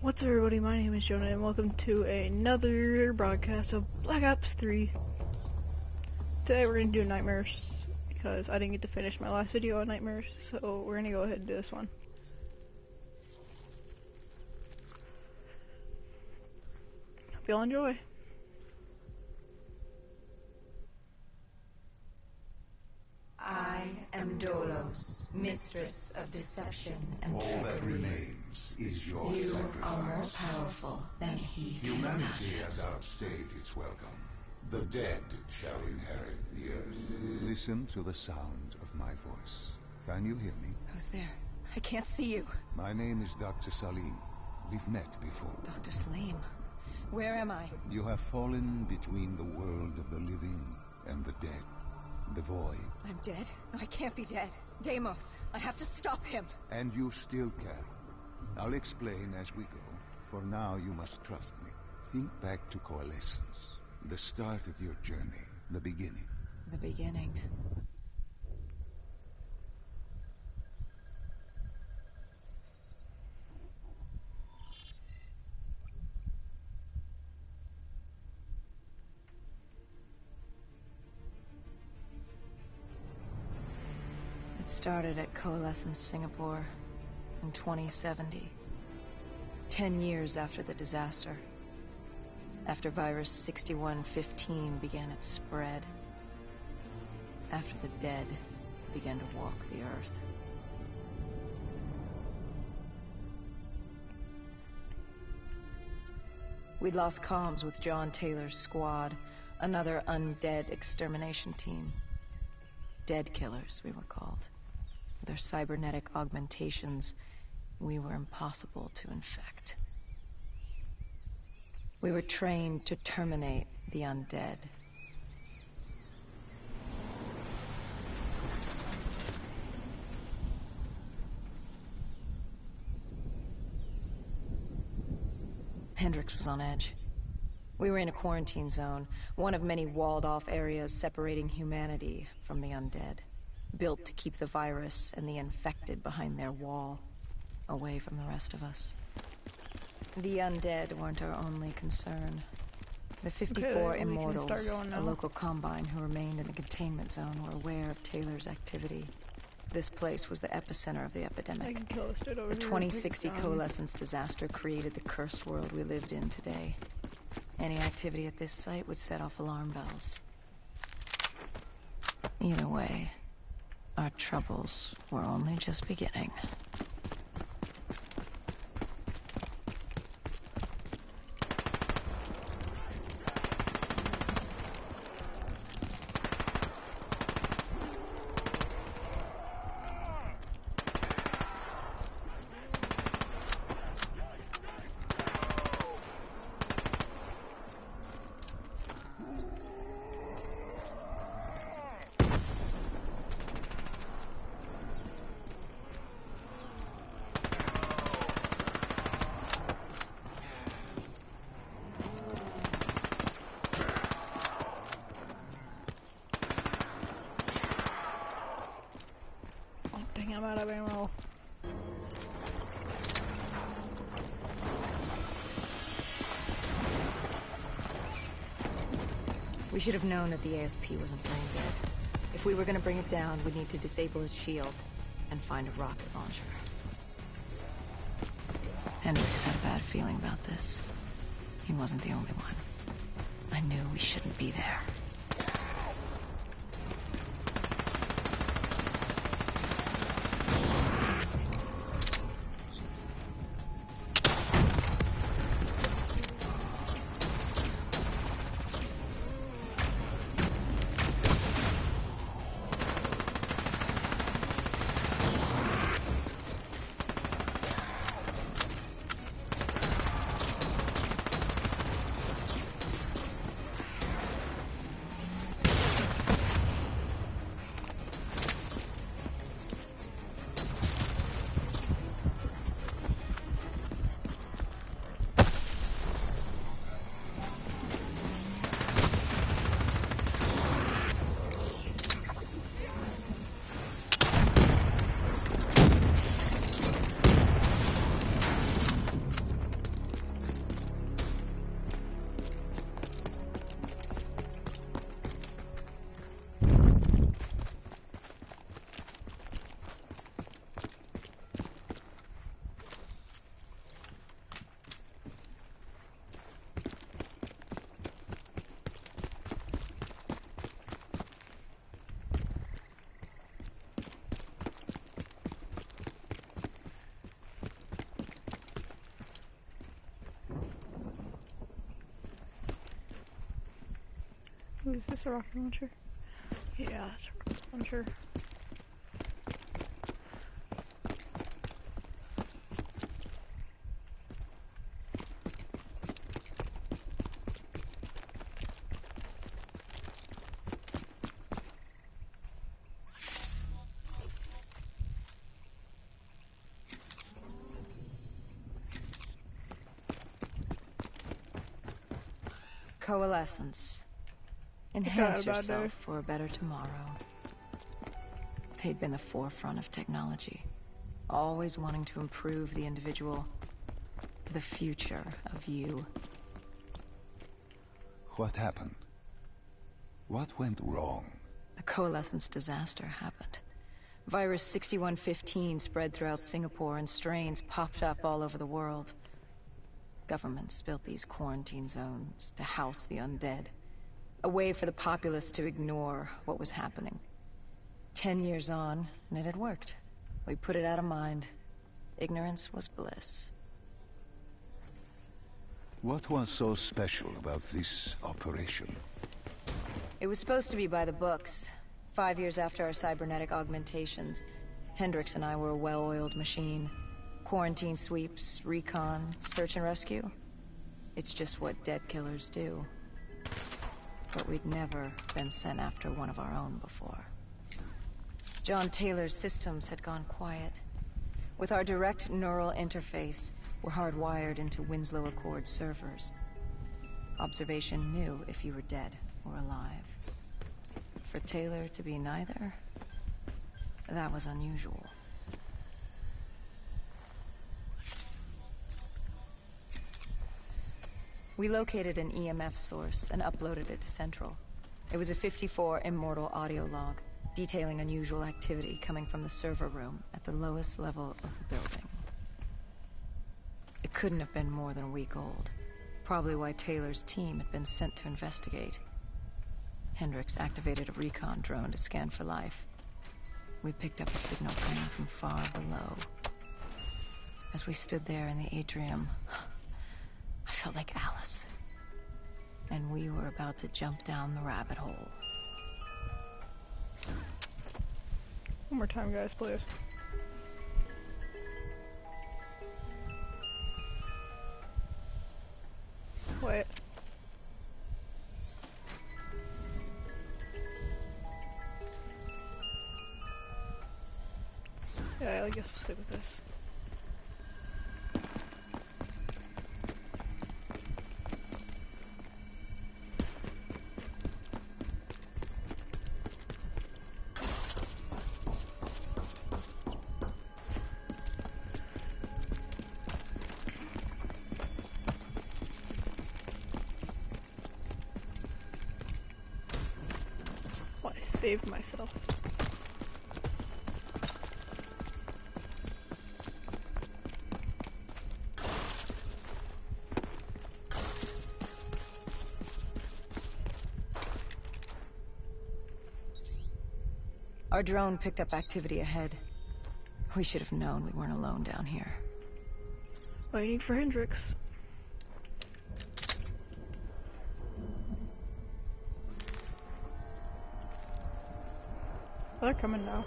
What's up, everybody? My name is Jonah, and welcome to another broadcast of Black Ops 3. Today we're gonna do Nightmares, because I didn't get to finish my last video on Nightmares, so we're gonna go ahead and do this one. Hope y'all enjoy. I am Dolos, mistress of deception and All treachery. that remains is your You sacrifice. are more powerful than he can Humanity imagine. has outstayed its welcome. The dead shall inherit the earth. Listen to the sound of my voice. Can you hear me? Who's there? I can't see you. My name is Dr. Salim. We've met before. Dr. Salim, where am I? You have fallen between the world of the living and the dead. The void. I'm dead? No, I can't be dead. Deimos, I have to stop him. And you still can. I'll explain as we go. For now, you must trust me. Think back to Coalescence. The start of your journey. The beginning. The beginning. It started at Coalescence, Singapore in 2070. 10 years after the disaster. After virus 6115 began its spread. After the dead began to walk the earth. We'd lost comms with John Taylor's squad, another undead extermination team. Dead killers, we were called. With our cybernetic augmentations, we were impossible to infect. We were trained to terminate the undead. Hendrix was on edge. We were in a quarantine zone, one of many walled-off areas separating humanity from the undead, built to keep the virus and the infected behind their wall, away from the rest of us. The undead weren't our only concern. The 54 Okay, we can start immortals, going a now. local combine who remained in the containment zone, were aware of Taylor's activity. This place was the epicenter of the I epidemic. can kill this dude over The here. 2060 Take it down. Coalescence disaster created the cursed world we lived in today. Any activity at this site would set off alarm bells. Either way, our troubles were only just beginning. Oh, dang, I'm out of ammo. We should have known that the ASP wasn't brain dead. If we were going to bring it down, we'd need to disable his shield and find a rocket launcher. Hendrix had a bad feeling about this. He wasn't the only one. I knew we shouldn't be there. Ooh, is this a rocket launcher? Yeah, it's a rocket launcher. Coalescence. Got Enhance a bad yourself day. for a better tomorrow. They'd been the forefront of technology, always wanting to improve the individual, the future of you. What happened? What went wrong? The Coalescence disaster happened. Virus 6115 spread throughout Singapore and strains popped up all over the world. Governments built these quarantine zones to house the undead. A way for the populace to ignore what was happening. 10 years on, and it had worked. We put it out of mind. Ignorance was bliss. What was so special about this operation? It was supposed to be by the books. 5 years after our cybernetic augmentations, Hendricks and I were a well-oiled machine. Quarantine sweeps, recon, search and rescue. It's just what dead killers do. But we'd never been sent after one of our own before. John Taylor's systems had gone quiet. With our direct neural interface, we're hardwired into Winslow Accord servers. Observation knew if you were dead or alive. For Taylor to be neither, that was unusual. We located an EMF source and uploaded it to Central. It was a 54 immortal audio log, detailing unusual activity coming from the server room at the lowest level of the building. It couldn't have been more than a week old, probably why Taylor's team had been sent to investigate. Hendricks activated a recon drone to scan for life. We picked up a signal coming from far below. As we stood there in the atrium, I felt like Alice. And we were about to jump down the rabbit hole. One more time, guys, please. Wait. Yeah, I guess we'll stick with this. Well, I saved myself. Our drone picked up activity ahead. We should have known we weren't alone down here. Waiting for Hendricks. Oh, they're coming now.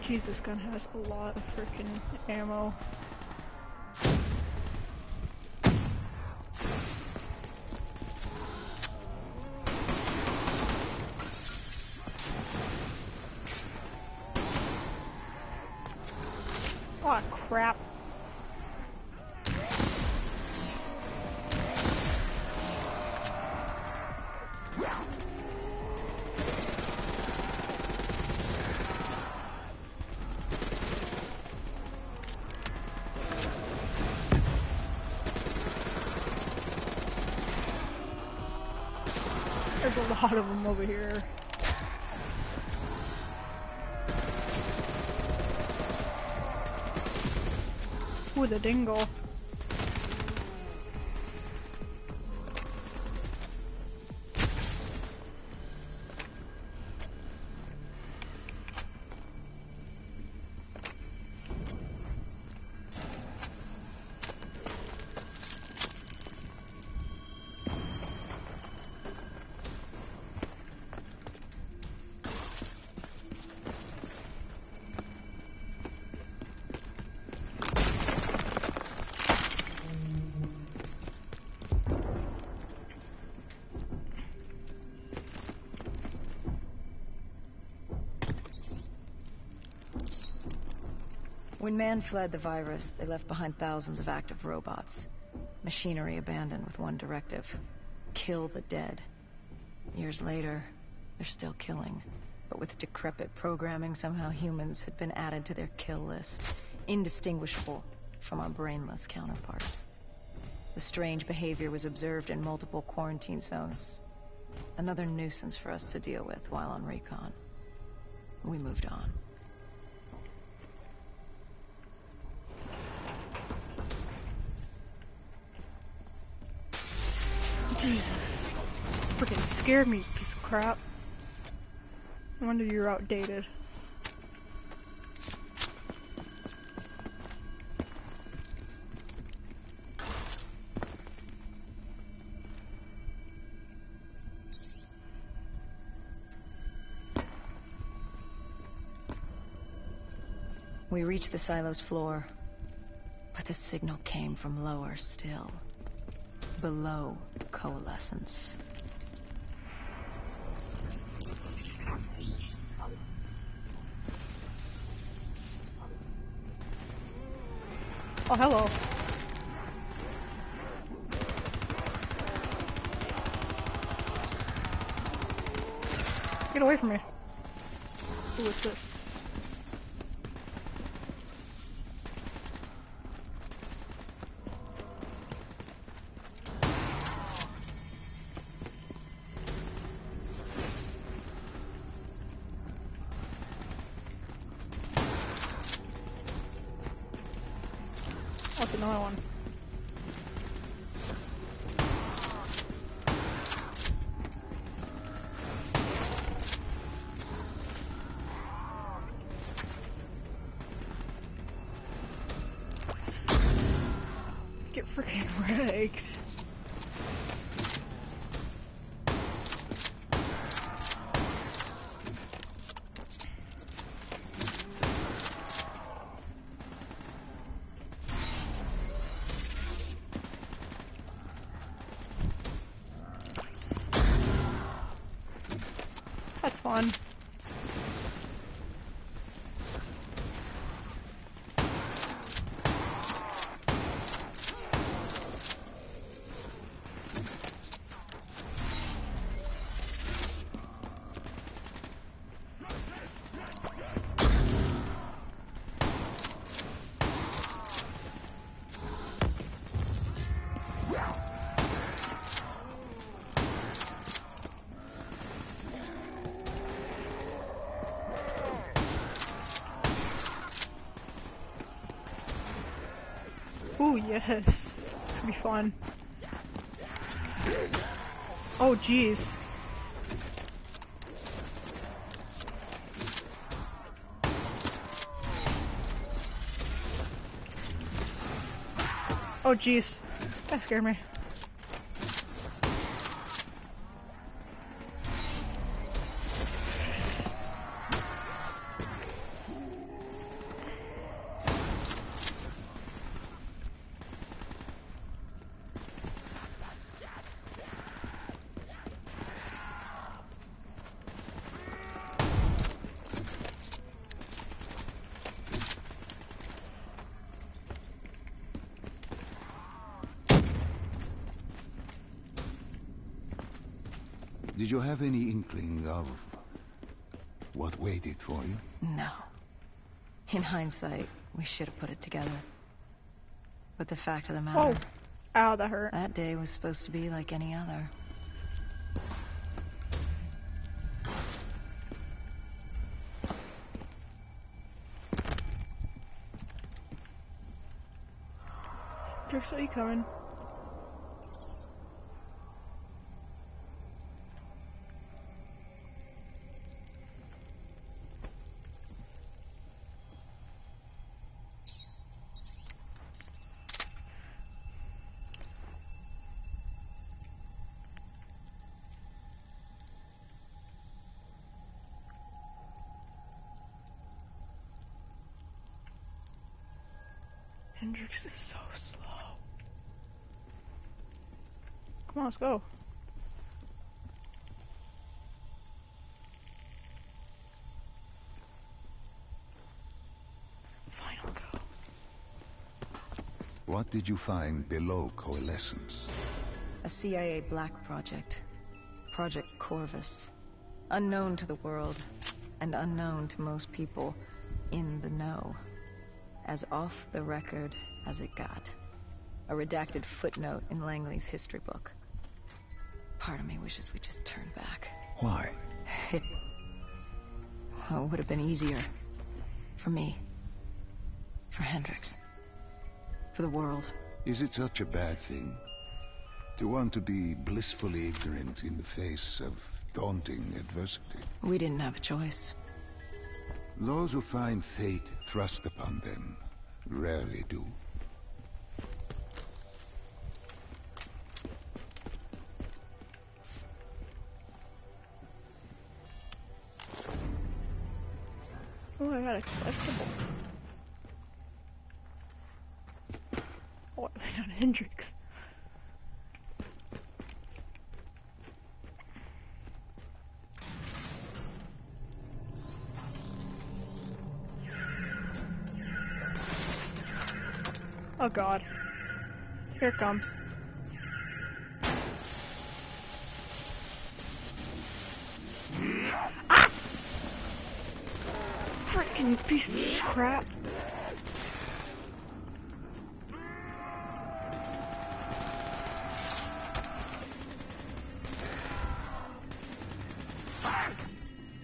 Jeez, this gun has a lot of freaking ammo. Oh crap. There's a lot of them over here. Ooh, the dingle. When man fled the virus, they left behind thousands of active robots. Machinery abandoned with one directive: kill the dead. Years later, they're still killing. But with decrepit programming, somehow humans had been added to their kill list, indistinguishable from our brainless counterparts. The strange behavior was observed in multiple quarantine zones. Another nuisance for us to deal with while on recon. We moved on. Jesus. Freaking scared me, piece of crap. No wonder you're outdated. We reached the silo's floor, but the signal came from lower still. Below coalescence. Oh, hello. Get away from me. Ooh, what's this? What's another one? Get freaking wrecked. That's fun. Ooh, yes. This will be fun. Oh, jeez. Oh, jeez. That scared me. Did you have any inkling of what waited for you? No. In hindsight, we should have put it together. But the fact of the matter... Oh. Ow, that hurt. That day was supposed to be like any other. Drix, are you coming? Hendrix is so slow. Come on, let's go. Final go. What did you find below Coalescence? A CIA black project. Project Corvus. Unknown to the world, and unknown to most people in the know. As off the record as it got. A redacted footnote in Langley's history book. Part of me wishes we just turned back. Why? It would have been easier. For me. For Hendricks. For the world. Is it such a bad thing? To want to be blissfully ignorant in the face of daunting adversity? We didn't have a choice. Those who find fate thrust upon them rarely do. Oh, I got a collectible. Oh, I got Hendrix. Oh god. Here it comes. Ah! Freaking piece of crap.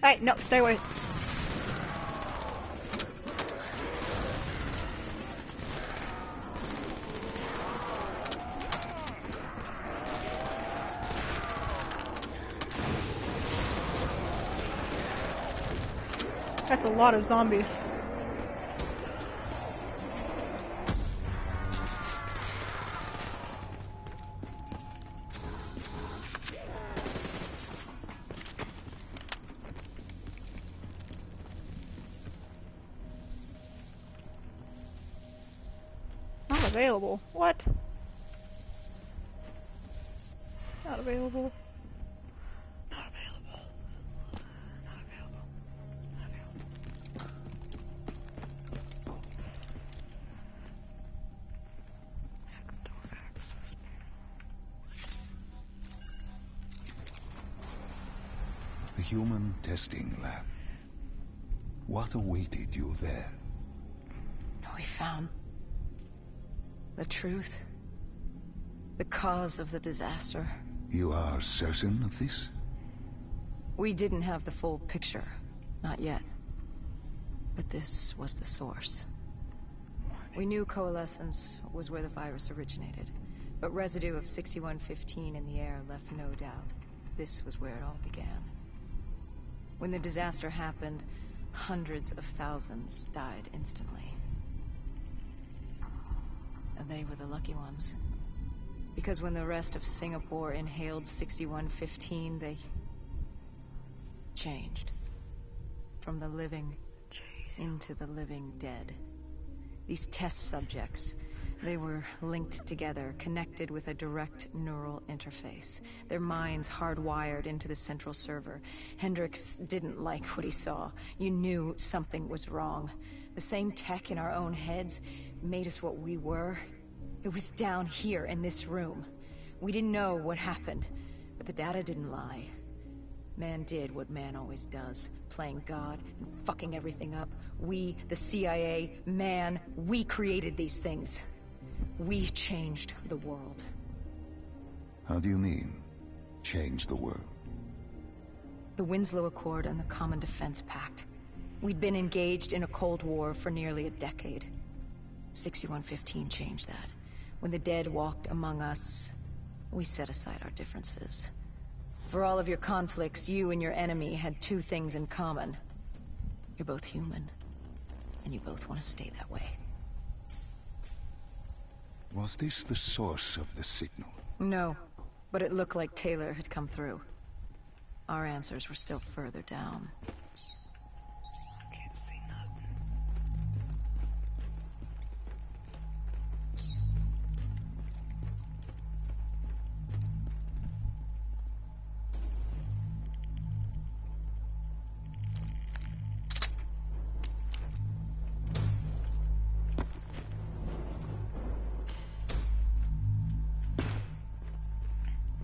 Hey, no, stay away. That's a lot of zombies. Not available. What? Not available. Not available. Not available. Not available. Next door access. The human testing lab. What awaited you there? We found the truth. The cause of the disaster. You are certain of this? We didn't have the full picture. Not yet. But this was the source. We knew Coalescence was where the virus originated. But residue of 6115 in the air left no doubt. This was where it all began. When the disaster happened, hundreds of thousands died instantly. And they were the lucky ones. Because when the rest of Singapore inhaled 6115, they changed. From the living into the living dead. These test subjects, they were linked together, connected with a direct neural interface. Their minds hardwired into the central server. Hendricks didn't like what he saw. You knew something was wrong. The same tech in our own heads made us what we were. It was down here in this room. We didn't know what happened, but the data didn't lie. Man did what man always does, playing God and fucking everything up. We, the CIA, man, we created these things. We changed the world. How do you mean, change the world? The Winslow Accord and the Common Defense Pact. We'd been engaged in a Cold War for nearly a decade. 6115 changed that. When the dead walked among us, we set aside our differences. For all of your conflicts, you and your enemy had two things in common. You're both human, and you both want to stay that way. Was this the source of the signal? No, but it looked like Taylor had come through. Our answers were still further down. I can't see nothing.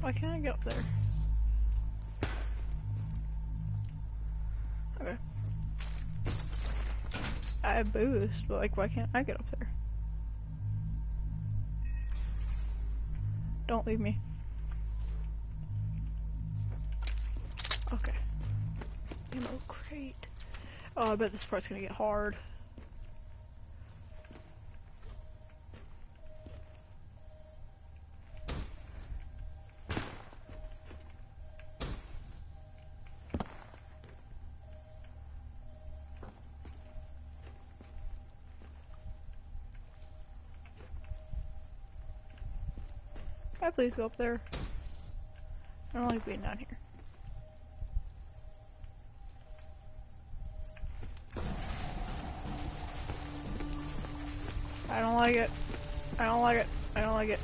Why can't I get up there? Okay. I have boost, but like, why can't I get up there? Don't leave me. Okay. Ammo crate. Oh, I bet this part's gonna get hard. Can I please go up there? I don't like being down here. I don't like it. I don't like it. I don't like it.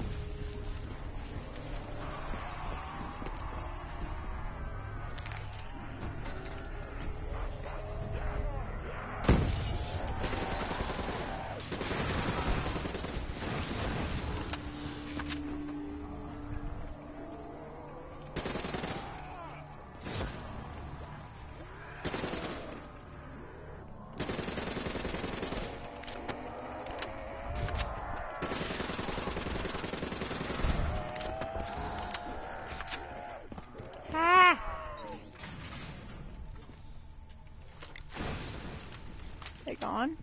They gone?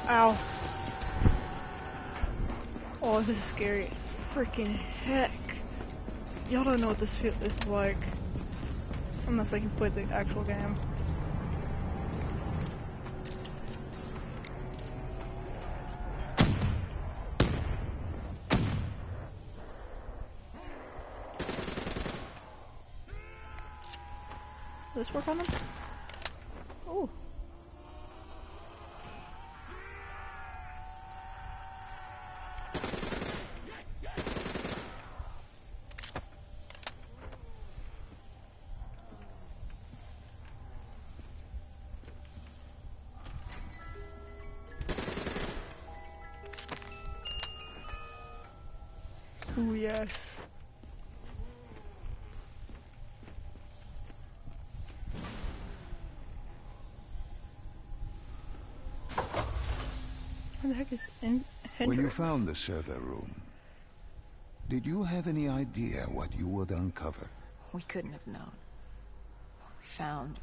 Ow. Oh, this is scary. Freaking heck. Y'all don't know what this is like. Unless like you played the actual game. Does this work on them? Oh. Ooh, yes. Where the heck is Hendrix? When you found the server room, did you have any idea what you would uncover? We couldn't have known. What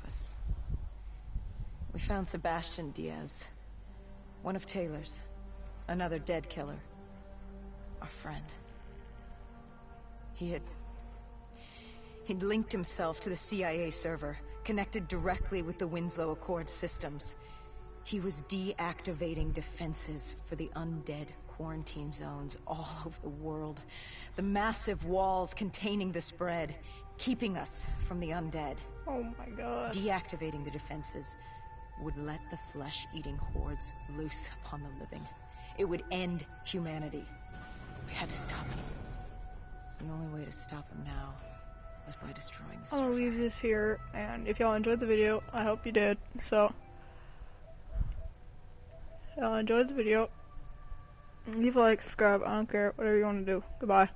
we found Sebastian Diaz. One of Taylor's. Another dead killer. Our friend. He'd linked himself to the CIA server, connected directly with the Winslow Accord systems. He was deactivating defenses for the undead quarantine zones all over the world. The massive walls containing the spread, keeping us from the undead. Oh my god. Deactivating the defenses would let the flesh-eating hordes loose upon the living. It would end humanity. We had to stop him. The only way to stop him now was by destroying the server. I'll leave this here, and if y'all enjoyed the video, I hope you did. So, y'all enjoyed the video, leave a like, subscribe, I don't care, whatever you want to do. Goodbye.